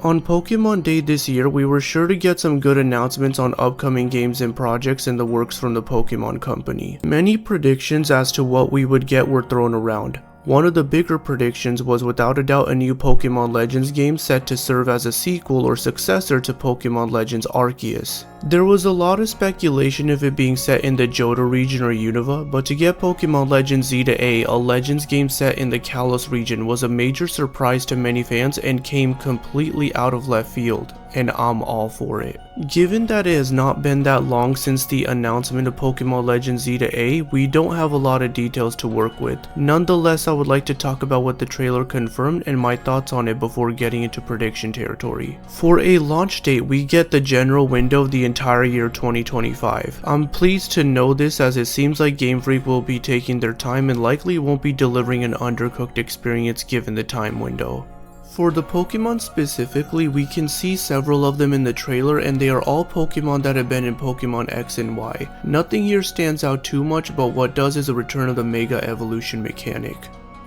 On Pokemon Day this year, we were sure to get some good announcements on upcoming games and projects in the works from the Pokemon Company. Many predictions as to what we would get were thrown around. One of the bigger predictions was without a doubt a new Pokemon Legends game set to serve as a sequel or successor to Pokemon Legends Arceus. There was a lot of speculation of it being set in the Johto region or Unova, but to get Pokemon Legends Z to A Legends game set in the Kalos region was a major surprise to many fans and came completely out of left field, and I'm all for it. Given that it has not been that long since the announcement of Pokemon Legends Z to A, we don't have a lot of details to work with. Nonetheless, I would like to talk about what the trailer confirmed and my thoughts on it before getting into prediction territory. For a launch date, we get the general window of the entire year 2025. I'm pleased to know this, as it seems like Game Freak will be taking their time and likely won't be delivering an undercooked experience given the time window. For the Pokemon specifically, we can see several of them in the trailer, and they are all Pokemon that have been in Pokemon X and Y. Nothing here stands out too much, but what does is a return of the Mega Evolution mechanic.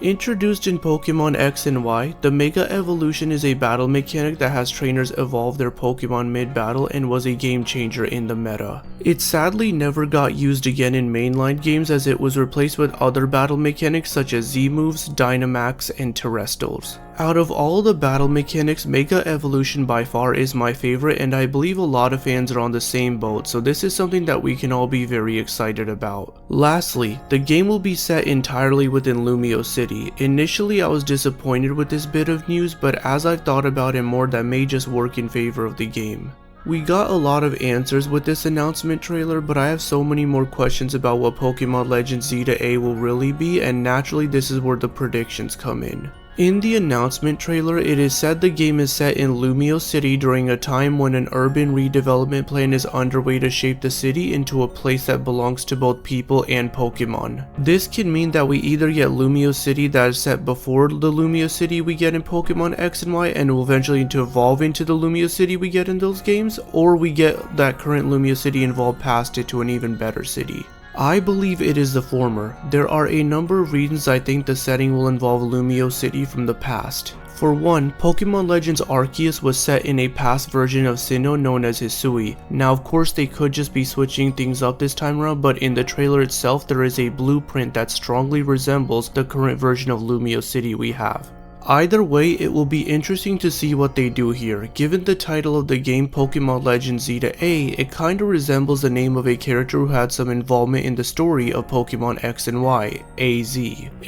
Introduced in Pokemon X and Y, the Mega Evolution is a battle mechanic that has trainers evolve their Pokemon mid-battle and was a game changer in the meta. It sadly never got used again in mainline games, as it was replaced with other battle mechanics such as Z-moves, Dynamax, and Terrestals. Out of all the battle mechanics, Mega Evolution by far is my favorite, and I believe a lot of fans are on the same boat, so this is something that we can all be very excited about. Lastly, the game will be set entirely within Lumiose City. Initially, I was disappointed with this bit of news, but as I've thought about it more, that may just work in favor of the game. We got a lot of answers with this announcement trailer, but I have so many more questions about what Pokemon Legends Z to A will really be, and naturally this is where the predictions come in. In the announcement trailer, it is said the game is set in Lumiose City during a time when an urban redevelopment plan is underway to shape the city into a place that belongs to both people and Pokemon. This can mean that we either get Lumiose City that is set before the Lumiose City we get in Pokemon X and Y and will eventually evolve into the Lumiose City we get in those games, or we get that current Lumiose City evolved past it to an even better city. I believe it is the former. There are a number of reasons I think the setting will involve Lumiose City from the past. For one, Pokemon Legends Arceus was set in a past version of Sinnoh known as Hisui. Now of course they could just be switching things up this time around, but in the trailer itself there is a blueprint that strongly resembles the current version of Lumiose City we have. Either way, it will be interesting to see what they do here. Given the title of the game Pokemon Legends Z to A, it kinda resembles the name of a character who had some involvement in the story of Pokemon X and Y, AZ.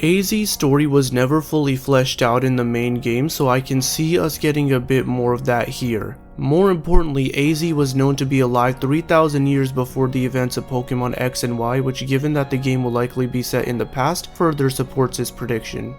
AZ's story was never fully fleshed out in the main game, so I can see us getting a bit more of that here. More importantly, AZ was known to be alive 3,000 years before the events of Pokemon X and Y, which, given that the game will likely be set in the past, further supports this prediction.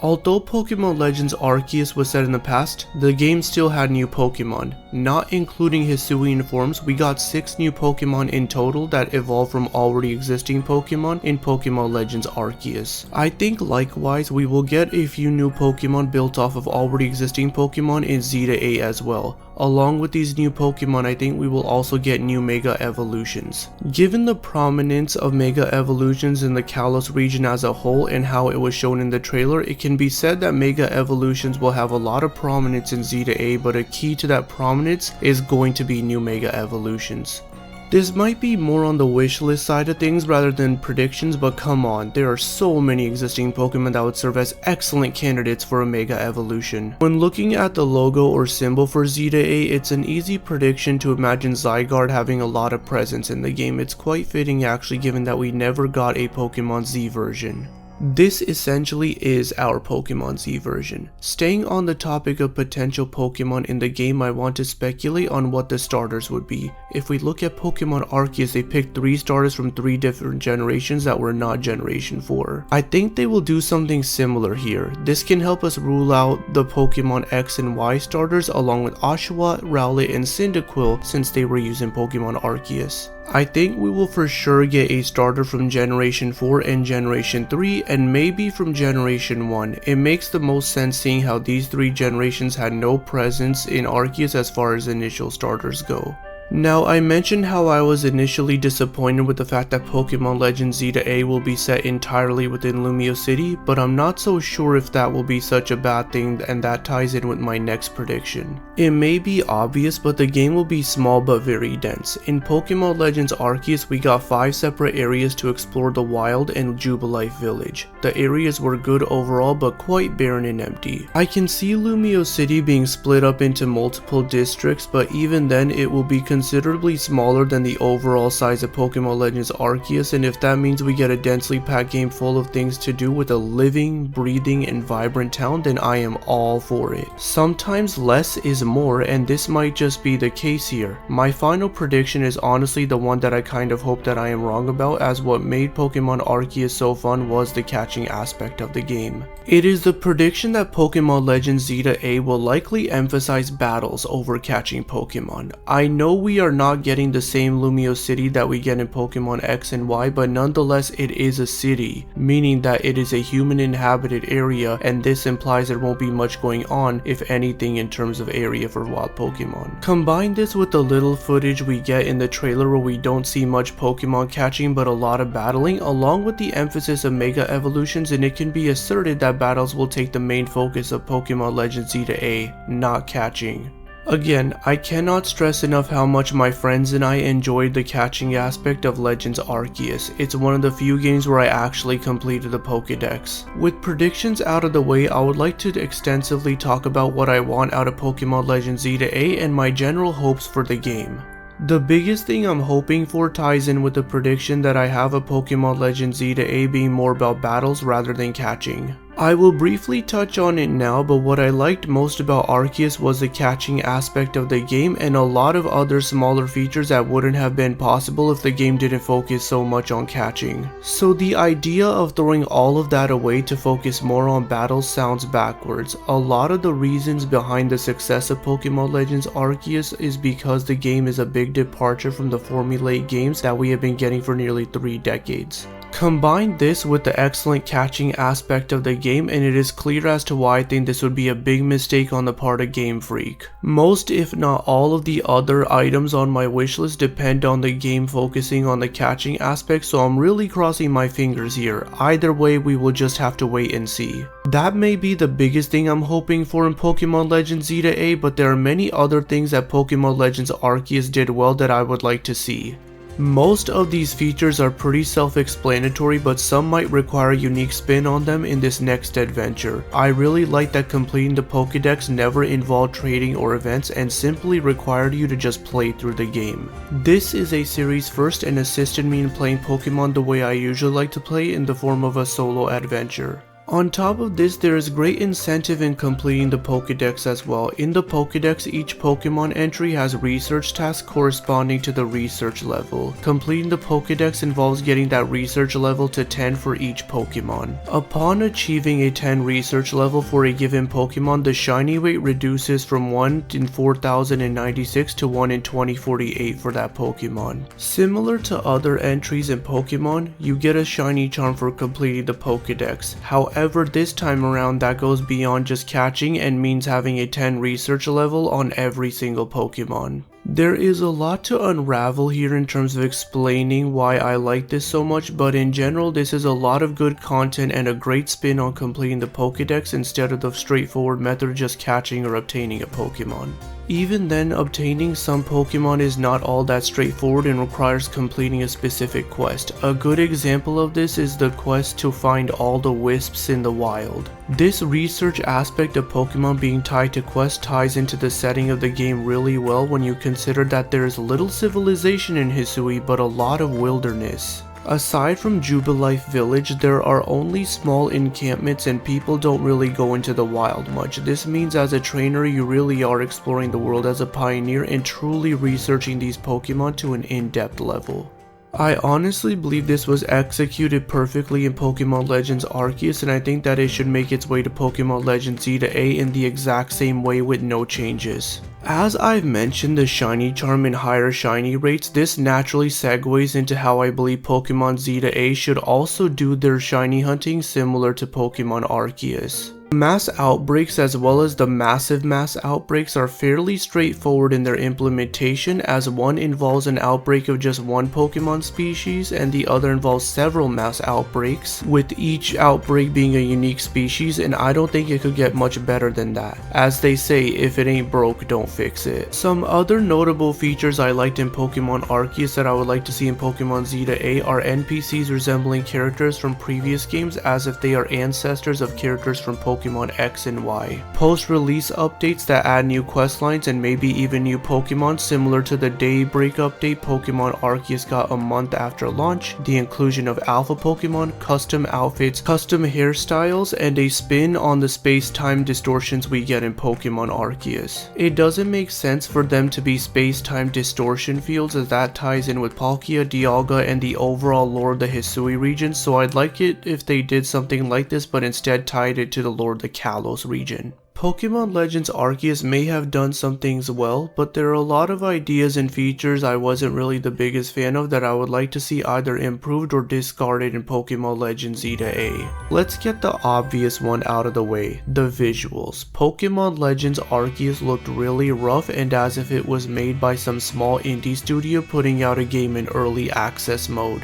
Although Pokemon Legends Arceus was set in the past, the game still had new Pokemon. Not including Hisuian forms, we got 6 new Pokemon in total that evolved from already existing Pokemon in Pokemon Legends Arceus. I think likewise we will get a few new Pokemon built off of already existing Pokemon in Z to A as well. Along with these new Pokemon, I think we will also get new Mega Evolutions. Given the prominence of Mega Evolutions in the Kalos region as a whole and how it was shown in the trailer, it can be said that Mega Evolutions will have a lot of prominence in Z to A, but a key to that prominence is going to be new Mega Evolutions. This might be more on the wish list side of things rather than predictions, but come on, there are so many existing Pokemon that would serve as excellent candidates for a Mega Evolution. When looking at the logo or symbol for Z to A, it's an easy prediction to imagine Zygarde having a lot of presence in the game. It's quite fitting actually, given that we never got a Pokemon Z version. This essentially is our Pokemon Z version. Staying on the topic of potential Pokemon in the game, I want to speculate on what the starters would be. If we look at Pokemon Arceus, they picked 3 starters from 3 different generations that were not Generation 4. I think they will do something similar here. This can help us rule out the Pokemon X and Y starters along with Oshawott, Rowlet, and Cyndaquil since they were using Pokemon Arceus. I think we will for sure get a starter from Generation 4 and Generation 3, and maybe from Generation 1. It makes the most sense seeing how these 3 generations had no presence in Arceus as far as initial starters go. Now, I mentioned how I was initially disappointed with the fact that Pokemon Legends Z-A will be set entirely within Lumio City, but I'm not so sure if that will be such a bad thing, and that ties in with my next prediction. It may be obvious, but the game will be small but very dense. In Pokemon Legends Arceus, we got 5 separate areas to explore the wild and Jubilife Village. The areas were good overall, but quite barren and empty. I can see Lumio City being split up into multiple districts, but even then it will be considerably smaller than the overall size of Pokemon Legends Arceus, and if that means we get a densely packed game full of things to do with a living, breathing, and vibrant town, then I am all for it. Sometimes less is more, and this might just be the case here. My final prediction is honestly the one that I kind of hope that I am wrong about, as what made Pokemon Arceus so fun was the catching aspect of the game. It is the prediction that Pokemon Legends Z-A will likely emphasize battles over catching Pokemon. I know we are not getting the same Lumio City that we get in Pokemon X and Y, but nonetheless it is a city, meaning that it is a human inhabited area, and this implies there won't be much going on, if anything, in terms of area for wild Pokemon. Combine this with the little footage we get in the trailer where we don't see much Pokemon catching but a lot of battling, along with the emphasis of Mega Evolutions, and it can be asserted that battles will take the main focus of Pokemon Legends Z-A, not catching. Again, I cannot stress enough how much my friends and I enjoyed the catching aspect of Legends Arceus. It's one of the few games where I actually completed the Pokédex. With predictions out of the way, I would like to extensively talk about what I want out of Pokemon Legends Z-A and my general hopes for the game. The biggest thing I'm hoping for ties in with the prediction that I have of Pokemon Legends Z-A being more about battles rather than catching. I will briefly touch on it now, but what I liked most about Arceus was the catching aspect of the game and a lot of other smaller features that wouldn't have been possible if the game didn't focus so much on catching. So the idea of throwing all of that away to focus more on battles sounds backwards. A lot of the reasons behind the success of Pokemon Legends Arceus is because the game is a big departure from the formulaic games that we have been getting for nearly 3 decades. Combine this with the excellent catching aspect of the game and it is clear as to why I think this would be a big mistake on the part of Game Freak. Most if not all of the other items on my wishlist depend on the game focusing on the catching aspect, so I'm really crossing my fingers here. Either way, we will just have to wait and see. That may be the biggest thing I'm hoping for in Pokemon Legends Z-A, but there are many other things that Pokemon Legends Arceus did well that I would like to see. Most of these features are pretty self-explanatory, but some might require a unique spin on them in this next adventure. I really like that completing the Pokédex never involved trading or events and simply required you to just play through the game. This is a series first and assisted me in playing Pokemon the way I usually like to play, in the form of a solo adventure. On top of this, there is great incentive in completing the Pokédex as well. In the Pokédex, each Pokemon entry has research tasks corresponding to the research level. Completing the Pokédex involves getting that research level to 10 for each Pokemon. Upon achieving a 10 research level for a given Pokemon, the shiny rate reduces from 1 in 4096 to 1 in 2048 for that Pokemon. Similar to other entries in Pokemon, you get a shiny charm for completing the Pokédex. However, this time around that goes beyond just catching and means having a 10 research level on every single Pokemon. There is a lot to unravel here in terms of explaining why I like this so much, but in general this is a lot of good content and a great spin on completing the Pokédex instead of the straightforward method of just catching or obtaining a Pokemon. Even then, obtaining some Pokemon is not all that straightforward and requires completing a specific quest. A good example of this is the quest to find all the wisps in the wild. This research aspect of Pokemon being tied to quests ties into the setting of the game really well when you consider that there is little civilization in Hisui but a lot of wilderness. Aside from Jubilife Village, there are only small encampments and people don't really go into the wild much. This means as a trainer you really are exploring the world as a pioneer and truly researching these Pokemon to an in-depth level. I honestly believe this was executed perfectly in Pokemon Legends Arceus, and I think that it should make its way to Pokemon Legends Z-A in the exact same way with no changes. As I've mentioned the shiny charm and higher shiny rates, this naturally segues into how I believe Pokemon Z-A should also do their shiny hunting similar to Pokemon Arceus. Mass outbreaks as well as the massive mass outbreaks are fairly straightforward in their implementation, as one involves an outbreak of just one Pokemon species and the other involves several mass outbreaks, with each outbreak being a unique species, and I don't think it could get much better than that. As they say, if it ain't broke, don't fix it. Some other notable features I liked in Pokemon Arceus that I would like to see in Pokemon Zeta A are NPCs resembling characters from previous games as if they are ancestors of characters from Pokemon X and Y. Post-release updates that add new questlines and maybe even new Pokemon, similar to the Daybreak update Pokemon Arceus got a month after launch, the inclusion of alpha Pokemon, custom outfits, custom hairstyles, and a spin on the space-time distortions we get in Pokemon Arceus. It doesn't make sense for them to be space-time distortion fields, as that ties in with Palkia, Dialga, and the overall lore of the Hisui region, so I'd like it if they did something like this but instead tied it to the lore of the Kalos region. Pokemon Legends Arceus may have done some things well, but there are a lot of ideas and features I wasn't really the biggest fan of that I would like to see either improved or discarded in Pokemon Legends Zeta A. Let's get the obvious one out of the way, the visuals. Pokemon Legends Arceus looked really rough and as if it was made by some small indie studio putting out a game in early access mode.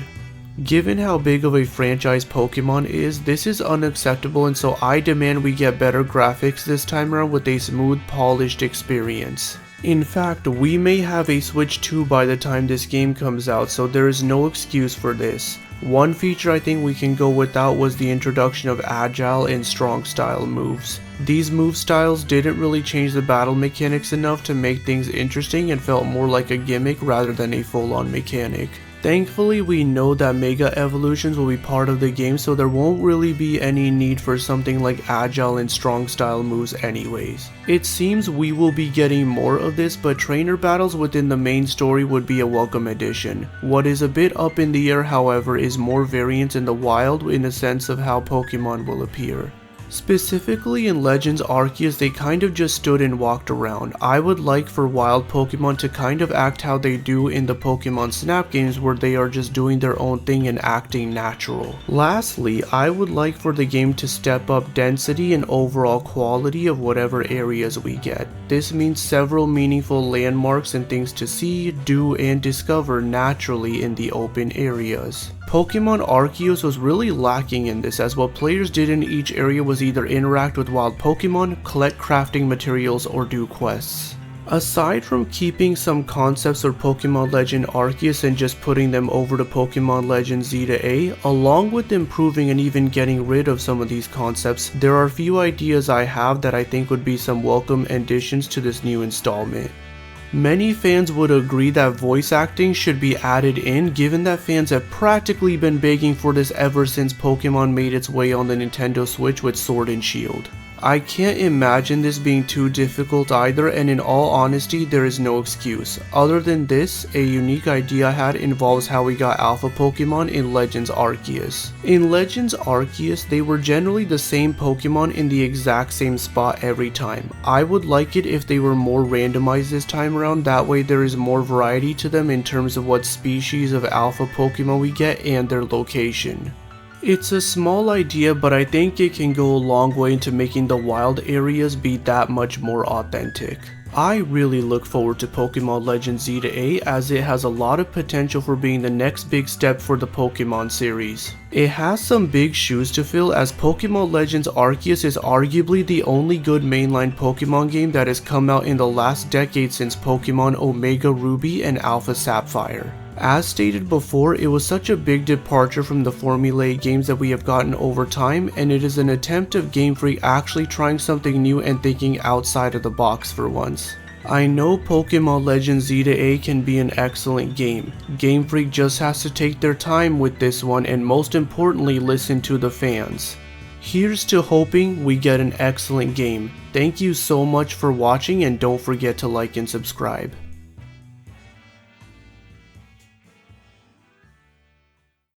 Given how big of a franchise Pokemon is, this is unacceptable, and so I demand we get better graphics this time around with a smooth, polished experience. In fact, we may have a Switch 2 by the time this game comes out, so there is no excuse for this. One feature I think we can go without was the introduction of agile and strong style moves. These move styles didn't really change the battle mechanics enough to make things interesting and felt more like a gimmick rather than a full-on mechanic. Thankfully, we know that Mega Evolutions will be part of the game, so there won't really be any need for something like agile and strong style moves anyways. It seems we will be getting more of this, but trainer battles within the main story would be a welcome addition. What is a bit up in the air, however, is more variance in the wild in the sense of how Pokemon will appear. Specifically in Legends Arceus, they kind of just stood and walked around. I would like for wild Pokemon to kind of act how they do in the Pokemon Snap games, where they are just doing their own thing and acting natural. Lastly, I would like for the game to step up density and overall quality of whatever areas we get. This means several meaningful landmarks and things to see, do, and discover naturally in the open areas. Pokemon Arceus was really lacking in this, as what players did in each area was either interact with wild Pokemon, collect crafting materials, or do quests. Aside from keeping some concepts for Pokemon Legend Arceus and just putting them over to Pokemon Legend Zeta A, along with improving and even getting rid of some of these concepts, there are a few ideas I have that I think would be some welcome additions to this new installment. Many fans would agree that voice acting should be added in, given that fans have practically been begging for this ever since Pokemon made its way on the Nintendo Switch with Sword and Shield. I can't imagine this being too difficult either, and in all honesty, there is no excuse. Other than this, a unique idea I had involves how we got alpha Pokemon in Legends Arceus. In Legends Arceus, they were generally the same Pokemon in the exact same spot every time. I would like it if they were more randomized this time around, that way there is more variety to them in terms of what species of alpha Pokemon we get and their location. It's a small idea, but I think it can go a long way into making the wild areas be that much more authentic. I really look forward to Pokemon Legends Zeta A, as it has a lot of potential for being the next big step for the Pokemon series. It has some big shoes to fill, as Pokemon Legends Arceus is arguably the only good mainline Pokemon game that has come out in the last decade since Pokemon Omega Ruby and Alpha Sapphire. As stated before, it was such a big departure from the formulaic games that we have gotten over time, and it is an attempt of Game Freak actually trying something new and thinking outside of the box for once. I know Pokemon Legends Zeta A can be an excellent game. Game Freak just has to take their time with this one and most importantly listen to the fans. Here's to hoping we get an excellent game. Thank you so much for watching, and don't forget to like and subscribe.